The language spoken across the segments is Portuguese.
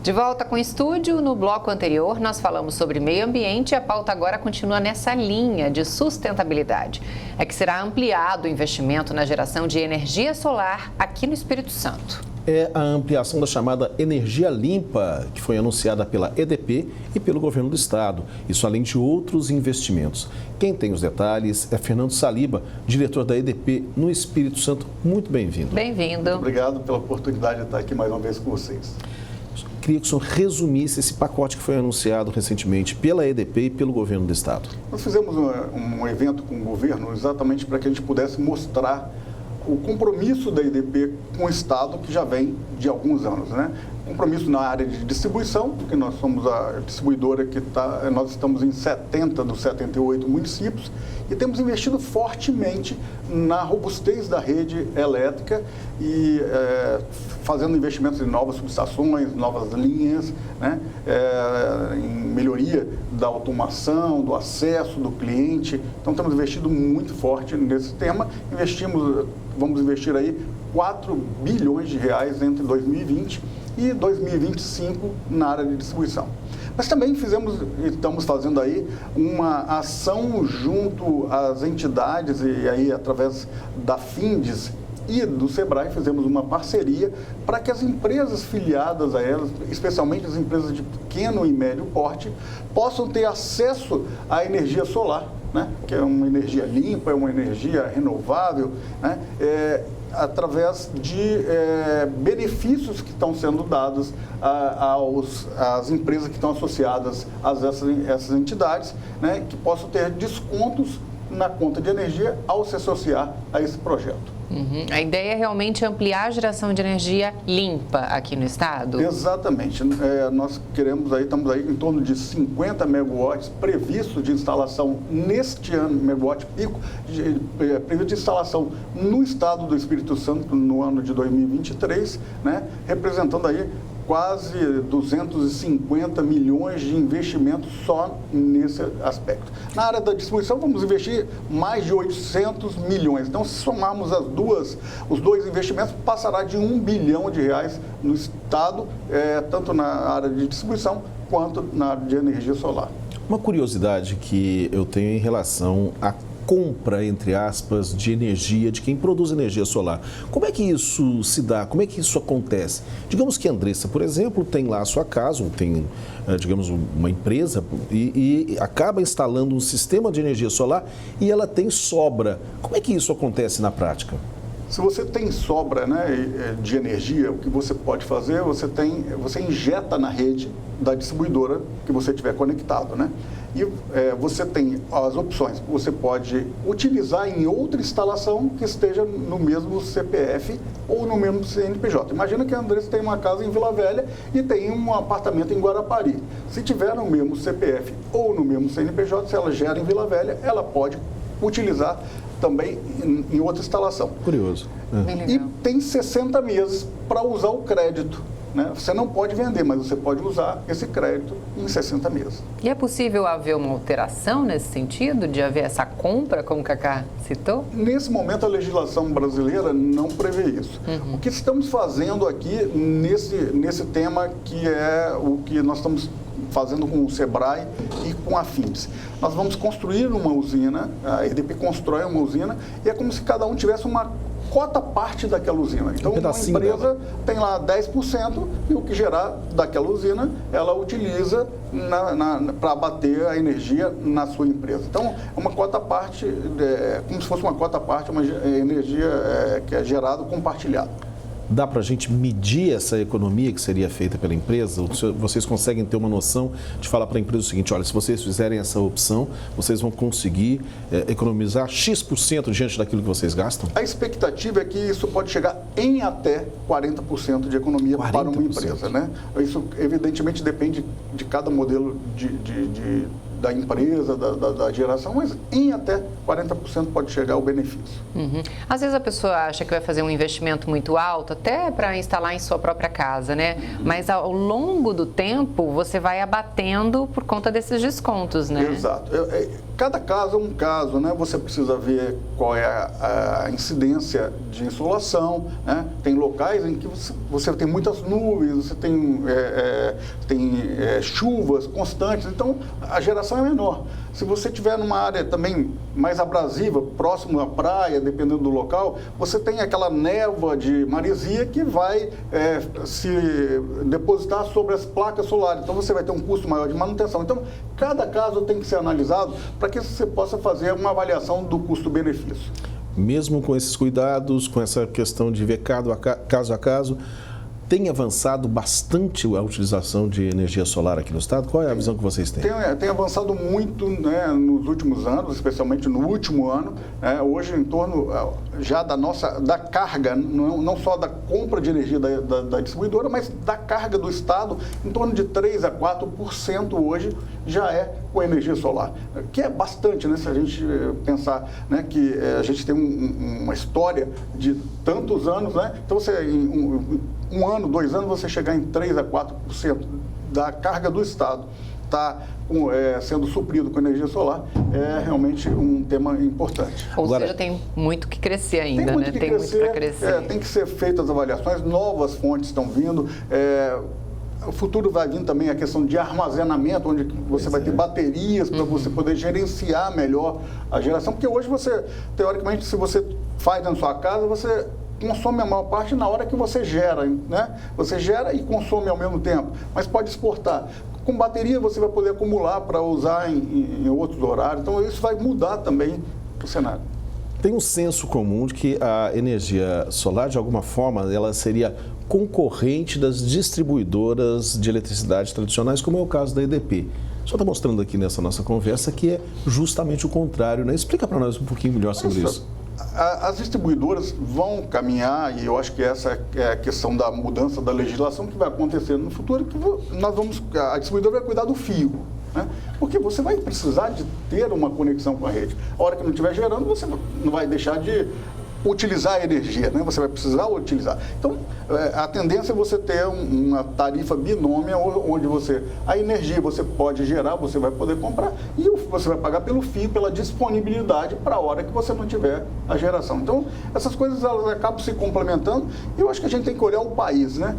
De volta com o estúdio, no bloco anterior nós falamos sobre meio ambiente e a pauta agora continua nessa linha de sustentabilidade. É que será ampliado o investimento na geração de energia solar aqui no Espírito Santo. É a ampliação da chamada energia limpa, que foi anunciada pela EDP e pelo governo do estado. Isso além de outros investimentos. Quem tem os detalhes é Fernando Saliba, diretor da EDP no Espírito Santo. Muito bem-vindo. Bem-vindo. Obrigado pela oportunidade de estar aqui mais uma vez com vocês. Queria que o senhor resumisse esse pacote que foi anunciado recentemente pela EDP e pelo governo do estado. Nós fizemos um evento com o governo exatamente para que a gente pudesse mostrar o compromisso da EDP com o estado, que já vem de alguns anos, né? Compromisso na área de distribuição, porque nós somos a distribuidora nós estamos em 70 dos 78 municípios e temos investido fortemente na robustez da rede elétrica e fazendo investimentos em novas subestações, novas linhas, né? Em melhoria da automação, do acesso do cliente. Então, temos investido muito forte nesse tema. Vamos investir aí 4 bilhões de reais entre 2020 e 2025 na área de distribuição. Mas também estamos fazendo aí uma ação junto às entidades e aí através da Findes e do Sebrae fizemos uma parceria para que as empresas filiadas a elas, especialmente as empresas de pequeno e médio porte, possam ter acesso à energia solar, né? Que é uma energia limpa, é uma energia renovável, né? Através de benefícios que estão sendo dados às empresas que estão associadas a essas entidades, né? Que possam ter descontos na conta de energia ao se associar a esse projeto. Uhum. A ideia é realmente ampliar a geração de energia limpa aqui no estado? Exatamente. Nós estamos aí em torno de 50 megawatts previstos de instalação neste ano, megawatt pico, previsto de instalação no estado do Espírito Santo no ano de 2023, né? Representando aí quase 250 milhões de investimentos só nesse aspecto. Na área da distribuição, vamos investir mais de 800 milhões. Então, se somarmos os dois investimentos, passará de 1 bilhão de reais no estado, tanto na área de distribuição quanto na área de energia solar. Uma curiosidade que eu tenho em relação à compra, entre aspas, de energia, de quem produz energia solar. Como é que isso se dá? Como é que isso acontece? Digamos que a Andressa, por exemplo, tem lá a sua casa, ou tem, digamos, uma empresa e acaba instalando um sistema de energia solar e ela tem sobra. Como é que isso acontece na prática? Se você tem sobra, né, de energia, o que você pode fazer, você injeta na rede da distribuidora que você tiver conectado, né? E você tem as opções. Você pode utilizar em outra instalação que esteja no mesmo CPF ou no mesmo CNPJ. Imagina que a Andressa tem uma casa em Vila Velha e tem um apartamento em Guarapari. Se tiver no mesmo CPF ou no mesmo CNPJ, se ela gera em Vila Velha, ela pode utilizar também em outra instalação. Curioso. E tem 60 meses para usar o crédito, né? Você não pode vender, mas você pode usar esse crédito em 60 meses. E é possível haver uma alteração nesse sentido, de haver essa compra, como o Cacá citou? Nesse momento, a legislação brasileira não prevê isso. Uhum. O que estamos fazendo aqui nesse tema, que é o que nós estamos fazendo com o Sebrae e com a Findes. Nós vamos construir uma usina, a EDP constrói uma usina, e é como se cada um tivesse uma cota parte daquela usina. Então, uma empresa tem lá 10% e o que gerar daquela usina, ela utiliza para abater a energia na sua empresa. Então, é uma cota parte, como se fosse uma cota parte, uma energia que é gerada compartilhada. Dá para a gente medir essa economia que seria feita pela empresa? Vocês conseguem ter uma noção de falar para a empresa o seguinte: olha, se vocês fizerem essa opção, vocês vão conseguir economizar X% diante daquilo que vocês gastam? A expectativa é que isso pode chegar em até 40% de economia 40%. Para uma empresa, né? Isso, evidentemente, depende de cada modelo da empresa, da geração, mas em até 40% pode chegar o benefício. Uhum. Às vezes a pessoa acha que vai fazer um investimento muito alto, até para instalar em sua própria casa, né? Uhum. Mas ao longo do tempo, você vai abatendo por conta desses descontos, né? Exato. cada caso é um caso, né? Você precisa ver qual é a incidência de insolação, né? Tem locais em que você tem muitas nuvens, você tem chuvas constantes, então a geração é menor. Se você estiver numa área também mais abrasiva, próximo à praia, dependendo do local, você tem aquela névoa de maresia que vai se depositar sobre as placas solares. Então, você vai ter um custo maior de manutenção. Então, cada caso tem que ser analisado para que você possa fazer uma avaliação do custo-benefício. Mesmo com esses cuidados, com essa questão de ver caso a caso, tem avançado bastante a utilização de energia solar aqui no estado? Qual é a visão que vocês têm? Tem avançado muito, né, nos últimos anos, especialmente no último ano. Hoje, em torno já da carga, não só da compra de energia da distribuidora, mas da carga do estado, em torno de 3% a 4% hoje já é com energia solar, que é bastante, né, se a gente pensar, né, que a gente tem uma história de tantos anos, né? Então, você em um ano, 2 anos, você chegar em 3% a 4% da carga do estado está sendo suprido com energia solar, é realmente um tema importante. Ou seja, tem muito que crescer ainda, né? Tem muito para crescer. Tem que ser feitas as avaliações, novas fontes estão vindo. O futuro vai vir também a questão de armazenamento, onde você vai ter baterias para você poder gerenciar melhor a geração, porque hoje você, teoricamente, se você faz na sua casa, você consome a maior parte na hora que você gera, né? Você gera e consome ao mesmo tempo, mas pode exportar. Com bateria você vai poder acumular para usar em outros horários, então isso vai mudar também o cenário. Tem um senso comum de que a energia solar, de alguma forma, ela seria concorrente das distribuidoras de eletricidade tradicionais, como é o caso da EDP. O senhor está mostrando aqui nessa nossa conversa que é justamente o contrário, né? Explica para nós um pouquinho melhor sobre isso. As distribuidoras vão caminhar, e eu acho que essa é a questão da mudança da legislação que vai acontecer no futuro, que a distribuidora vai cuidar do fio, né? Porque você vai precisar de ter uma conexão com a rede. A hora que não estiver gerando, você não vai deixar de utilizar a energia, né? Você vai precisar utilizar. Então, a tendência é você ter uma tarifa binômia, onde a energia você pode gerar, você vai poder comprar, e você vai pagar pelo fio, pela disponibilidade para a hora que você não tiver a geração. Então, essas coisas elas acabam se complementando, e eu acho que a gente tem que olhar o país, né?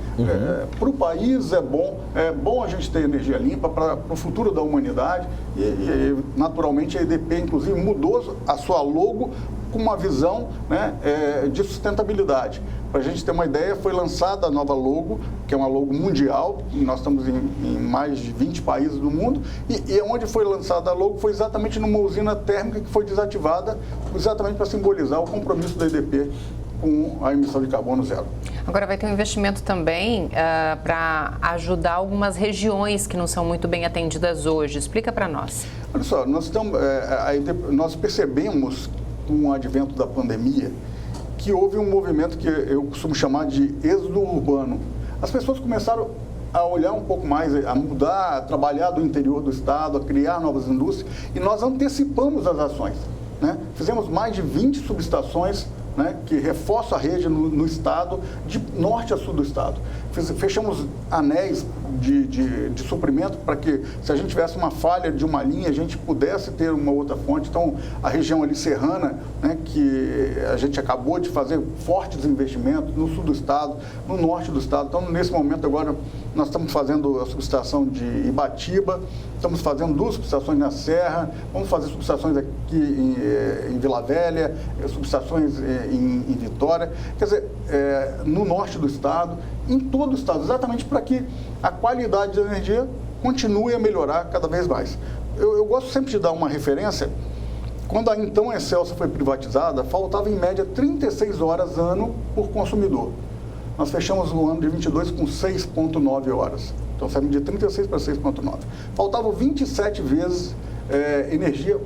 Para o país é bom a gente ter energia limpa para o futuro da humanidade, e naturalmente a EDP, inclusive, mudou a sua logo com uma visão, né, de sustentabilidade. Para a gente ter uma ideia, foi lançada a nova logo, que é uma logo mundial, e nós estamos em mais de 20 países do mundo, e onde foi lançada a logo foi exatamente numa usina térmica que foi desativada, exatamente para simbolizar o compromisso da EDP com a emissão de carbono zero. Agora vai ter um investimento também para ajudar algumas regiões que não são muito bem atendidas hoje. Explica para nós. Olha só, nós percebemos com o advento da pandemia, que houve um movimento que eu costumo chamar de êxodo urbano. As pessoas começaram a olhar um pouco mais, a mudar, a trabalhar do interior do estado, a criar novas indústrias, e nós antecipamos as ações, né? Fizemos mais de 20 subestações, né, que reforçam a rede no estado, de norte a sul do estado. Fechamos anéis de suprimento para que, se a gente tivesse uma falha de uma linha, a gente pudesse ter uma outra fonte. Então, a região ali serrana, né, que a gente acabou de fazer fortes investimentos no sul do estado, no norte do estado. Então, nesse momento agora, nós estamos fazendo a subestação de Ibatiba, estamos fazendo 2 subestações na Serra, vamos fazer subestações aqui em Vila Velha, subestações em Vitória, quer dizer, no norte do estado, em todo o estado, exatamente para que a qualidade da energia continue a melhorar cada vez mais. Eu gosto sempre de dar uma referência. Quando a então Excelsa foi privatizada, faltava em média 36 horas ano por consumidor. Nós fechamos o ano de 22 com 6,9 horas. Então, saímos de 36 para 6,9. Faltavam 27 vezes energia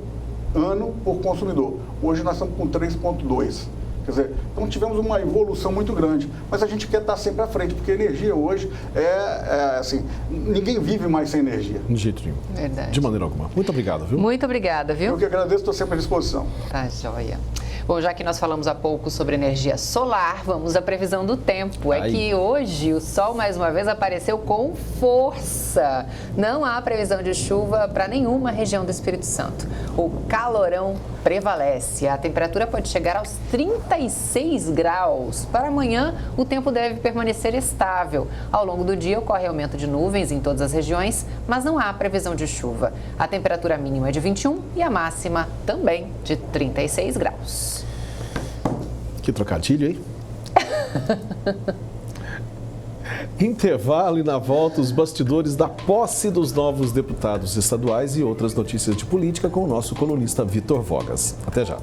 ano por consumidor. Hoje nós estamos com 3,2. Quer dizer, então tivemos uma evolução muito grande, mas a gente quer estar sempre à frente, porque a energia hoje assim, ninguém vive mais sem energia. De jeito nenhum. Verdade. De maneira alguma. Muito obrigado, viu? Muito obrigada, viu? Eu que agradeço, estou sempre à disposição. Tá joia. Bom, já que nós falamos há pouco sobre energia solar, vamos à previsão do tempo. É que hoje o sol mais uma vez apareceu com força. Não há previsão de chuva para nenhuma região do Espírito Santo. O calorão prevalece. A temperatura pode chegar aos 36 graus. Para amanhã, o tempo deve permanecer estável. Ao longo do dia, ocorre aumento de nuvens em todas as regiões, mas não há previsão de chuva. A temperatura mínima é de 21 e a máxima também de 36 graus. Que trocadilho, hein? Intervalo e na volta os bastidores da posse dos novos deputados estaduais e outras notícias de política com o nosso colunista Vitor Vogas. Até já.